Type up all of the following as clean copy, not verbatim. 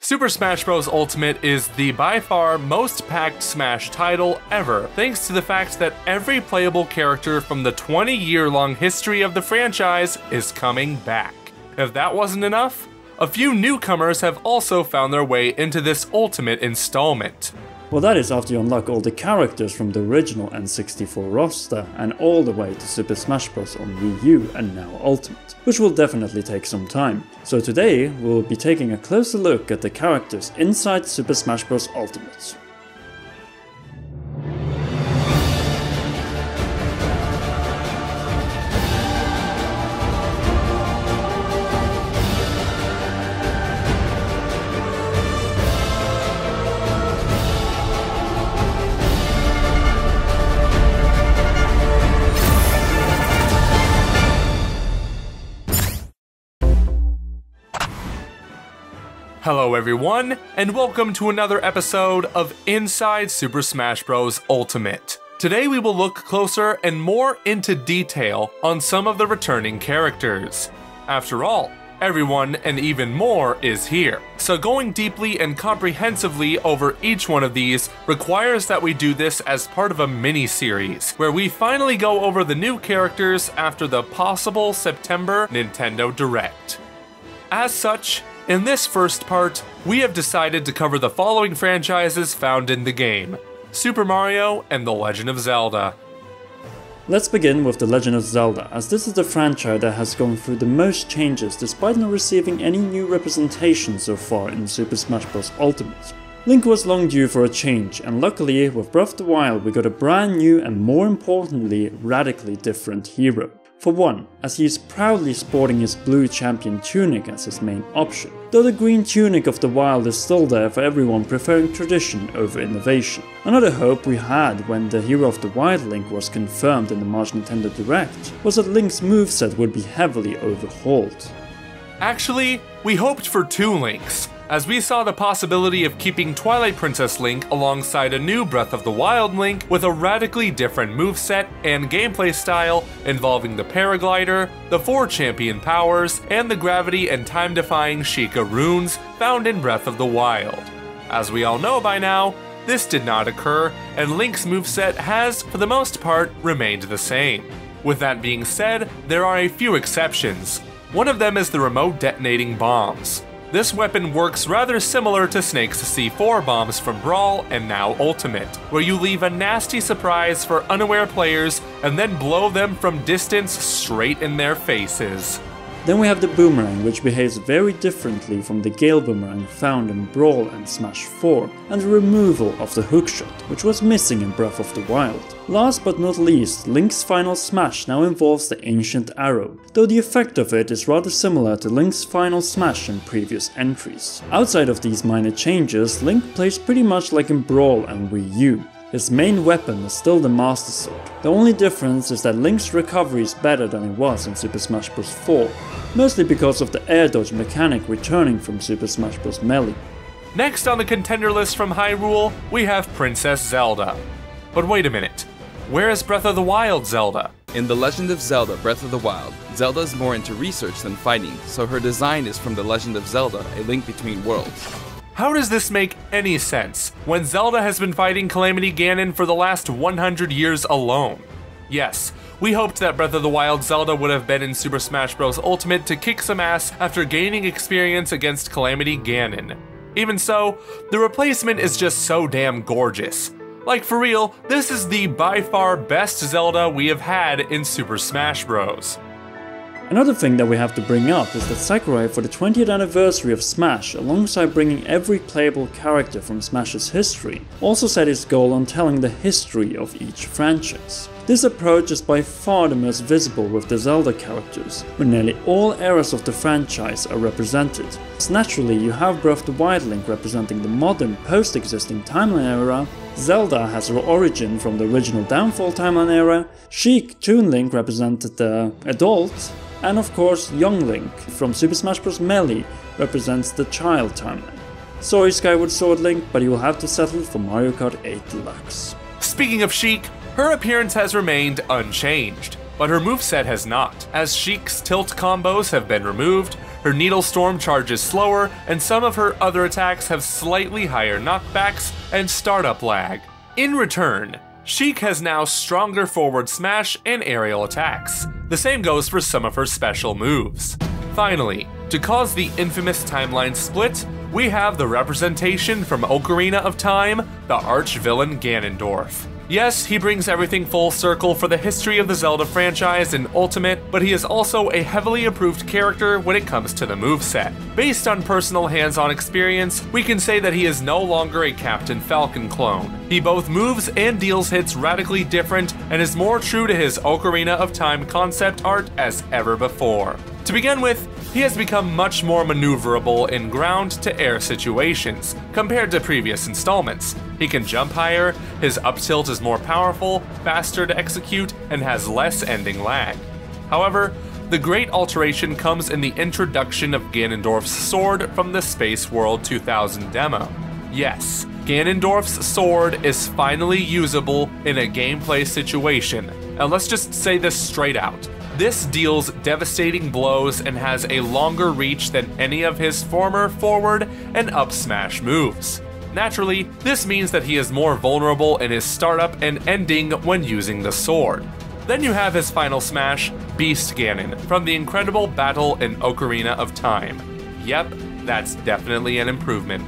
Super Smash Bros. Ultimate is the by far most packed Smash title ever, thanks to the fact that every playable character from the 20-year-long history of the franchise is coming back. If that wasn't enough, a few newcomers have also found their way into this Ultimate installment. Well, that is after you unlock all the characters from the original N64 roster and all the way to Super Smash Bros. On Wii U and now Ultimate, which will definitely take some time. So today we'll be taking a closer look at the characters inside Super Smash Bros. Ultimate. Hello everyone, and welcome to another episode of Inside Super Smash Bros. Ultimate. Today we will look closer and more into detail on some of the returning characters. After all, everyone and even more is here, so going deeply and comprehensively over each one of these requires that we do this as part of a mini-series, where we finally go over the new characters after the possible September Nintendo Direct. As such, in this first part, we have decided to cover the following franchises found in the game: Super Mario and The Legend of Zelda. Let's begin with The Legend of Zelda, as this is the franchise that has gone through the most changes despite not receiving any new representation so far in Super Smash Bros. Ultimate. Link was long due for a change, and luckily with Breath of the Wild we got a brand new and more importantly radically different hero. For one, as he is proudly sporting his blue champion tunic as his main option, though the green tunic of the Wild is still there for everyone preferring tradition over innovation. Another hope we had when the Hero of the Wild Link was confirmed in the March Nintendo Direct was that Link's moveset would be heavily overhauled. Actually, we hoped for two Links, as we saw the possibility of keeping Twilight Princess Link alongside a new Breath of the Wild Link with a radically different moveset and gameplay style involving the Paraglider, the 4 champion powers, and the gravity and time-defying Sheikah runes found in Breath of the Wild. As we all know by now, this did not occur, and Link's moveset has, for the most part, remained the same. With that being said, there are a few exceptions. One of them is the remote detonating bombs. This weapon works rather similar to Snake's C4 bombs from Brawl and now Ultimate, where you leave a nasty surprise for unaware players and then blow them from distance straight in their faces. Then we have the Boomerang, which behaves very differently from the Gale Boomerang found in Brawl and Smash 4, and the removal of the hookshot, which was missing in Breath of the Wild. Last but not least, Link's final smash now involves the Ancient Arrow, though the effect of it is rather similar to Link's final smash in previous entries. Outside of these minor changes, Link plays pretty much like in Brawl and Wii U. His main weapon is still the Master Sword. The only difference is that Link's recovery is better than it was in Super Smash Bros. 4, mostly because of the air dodge mechanic returning from Super Smash Bros. Melee. Next on the contender list from Hyrule, we have Princess Zelda. But wait a minute, where is Breath of the Wild Zelda? In The Legend of Zelda Breath of the Wild, Zelda is more into research than fighting, so her design is from The Legend of Zelda, A Link Between Worlds. How does this make any sense, when Zelda has been fighting Calamity Ganon for the last 100 years alone? Yes, we hoped that Breath of the Wild Zelda would have been in Super Smash Bros. Ultimate to kick some ass after gaining experience against Calamity Ganon. Even so, the replacement is just so damn gorgeous. Like for real, this is the by far best Zelda we have had in Super Smash Bros. Another thing that we have to bring up is that Sakurai, for the 20th anniversary of Smash, alongside bringing every playable character from Smash's history, also set his goal on telling the history of each franchise. This approach is by far the most visible with the Zelda characters, where nearly all eras of the franchise are represented. As naturally, you have Breath of the Wild Link representing the modern, post-existing timeline era, Zelda has her origin from the original Downfall timeline era, Sheik Toon Link represented the adult, and of course Young Link from Super Smash Bros. Melee represents the child timeline. Sorry Skyward Sword Link, but you will have to settle for Mario Kart 8 Deluxe. Speaking of Sheik, her appearance has remained unchanged, but her moveset has not, as Sheik's tilt combos have been removed, her Needle Storm charges slower, and some of her other attacks have slightly higher knockbacks and startup lag. In return, Sheik has now stronger forward smash and aerial attacks. The same goes for some of her special moves. Finally, to cause the infamous timeline split, we have the representation from Ocarina of Time, the arch-villain Ganondorf. Yes, he brings everything full circle for the history of the Zelda franchise in Ultimate, but he is also a heavily improved character when it comes to the moveset. Based on personal hands-on experience, we can say that he is no longer a Captain Falcon clone. He both moves and deals hits radically different and is more true to his Ocarina of Time concept art as ever before. To begin with, he has become much more maneuverable in ground-to-air situations compared to previous installments. He can jump higher, his up tilt is more powerful, faster to execute, and has less ending lag. However, the great alteration comes in the introduction of Ganondorf's sword from the Space World 2000 demo. Yes, Ganondorf's sword is finally usable in a gameplay situation, and let's just say this straight out. This deals devastating blows and has a longer reach than any of his former forward and up smash moves. Naturally, this means that he is more vulnerable in his startup and ending when using the sword. Then you have his final smash, Beast Ganon, from the incredible battle in Ocarina of Time. Yep, that's definitely an improvement.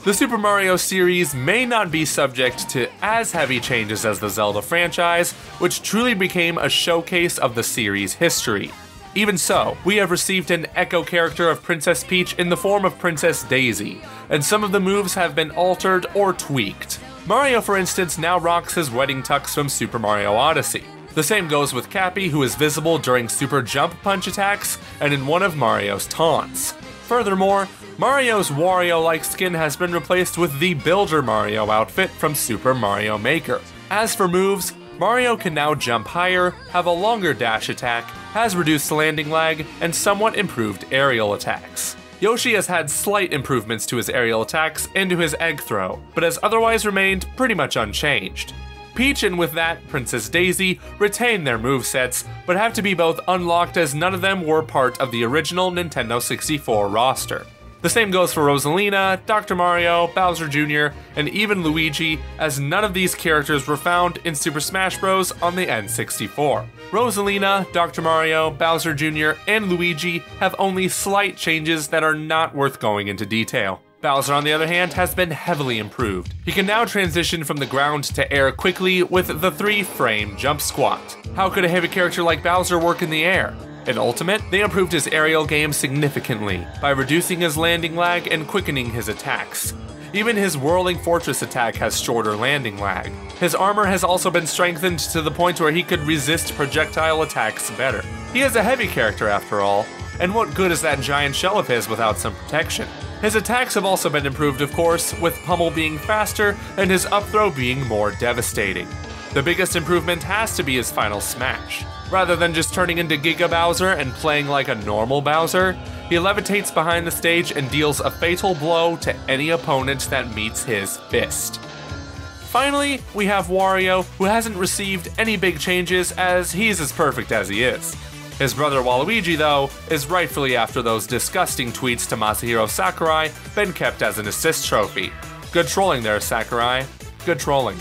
The Super Mario series may not be subject to as heavy changes as the Zelda franchise, which truly became a showcase of the series' history. Even so, we have received an echo character of Princess Peach in the form of Princess Daisy, and some of the moves have been altered or tweaked. Mario, for instance, now rocks his wedding tux from Super Mario Odyssey. The same goes with Cappy, who is visible during Super Jump Punch attacks and in one of Mario's taunts. Furthermore, Mario's Wario-like skin has been replaced with the Builder Mario outfit from Super Mario Maker. As for moves, Mario can now jump higher, have a longer dash attack, has reduced landing lag, and somewhat improved aerial attacks. Yoshi has had slight improvements to his aerial attacks and to his egg throw, but has otherwise remained pretty much unchanged. Peach and with that, Princess Daisy retain their movesets, but have to be both unlocked as none of them were part of the original Nintendo 64 roster. The same goes for Rosalina, Dr. Mario, Bowser Jr., and even Luigi, as none of these characters were found in Super Smash Bros. On the N64. Rosalina, Dr. Mario, Bowser Jr., and Luigi have only slight changes that are not worth going into detail. Bowser, on the other hand, has been heavily improved. He can now transition from the ground to air quickly with the 3-frame jump squat. How could a heavy character like Bowser work in the air? In Ultimate, they improved his aerial game significantly by reducing his landing lag and quickening his attacks. Even his Whirling Fortress attack has shorter landing lag. His armor has also been strengthened to the point where he could resist projectile attacks better. He is a heavy character after all, and what good is that giant shell of his without some protection? His attacks have also been improved, of course, with Pummel being faster and his up throw being more devastating. The biggest improvement has to be his final smash. Rather than just turning into Giga Bowser and playing like a normal Bowser, he levitates behind the stage and deals a fatal blow to any opponent that meets his fist. Finally, we have Wario, who hasn't received any big changes as he's as perfect as he is. His brother Waluigi, though, is rightfully after those disgusting tweets to Masahiro Sakurai been kept as an assist trophy. Good trolling there, Sakurai. Good trolling.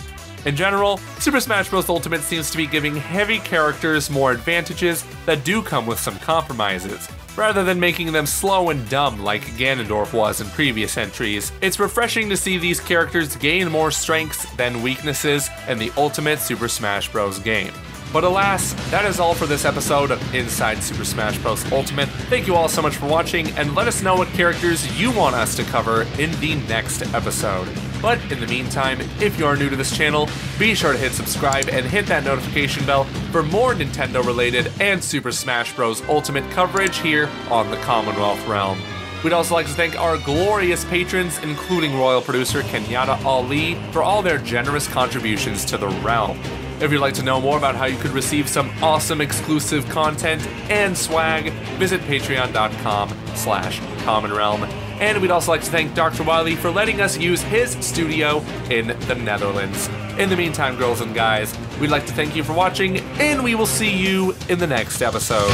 In general, Super Smash Bros. Ultimate seems to be giving heavy characters more advantages that do come with some compromises. Rather than making them slow and dumb like Ganondorf was in previous entries, it's refreshing to see these characters gain more strengths than weaknesses in the Ultimate Super Smash Bros. Game. But alas, that is all for this episode of Inside Super Smash Bros. Ultimate. Thank you all so much for watching, and let us know what characters you want us to cover in the next episode. But in the meantime, if you are new to this channel, be sure to hit subscribe and hit that notification bell for more Nintendo related and Super Smash Bros. Ultimate coverage here on the Commonwealth Realm. We'd also like to thank our glorious patrons, including Royal Producer Kenyatta Ali, for all their generous contributions to the realm. If you'd like to know more about how you could receive some awesome exclusive content and swag, visit patreon.com/commonrealm. And we'd also like to thank Dr. Wiley for letting us use his studio in the Netherlands. In the meantime, girls and guys, we'd like to thank you for watching, and we will see you in the next episode.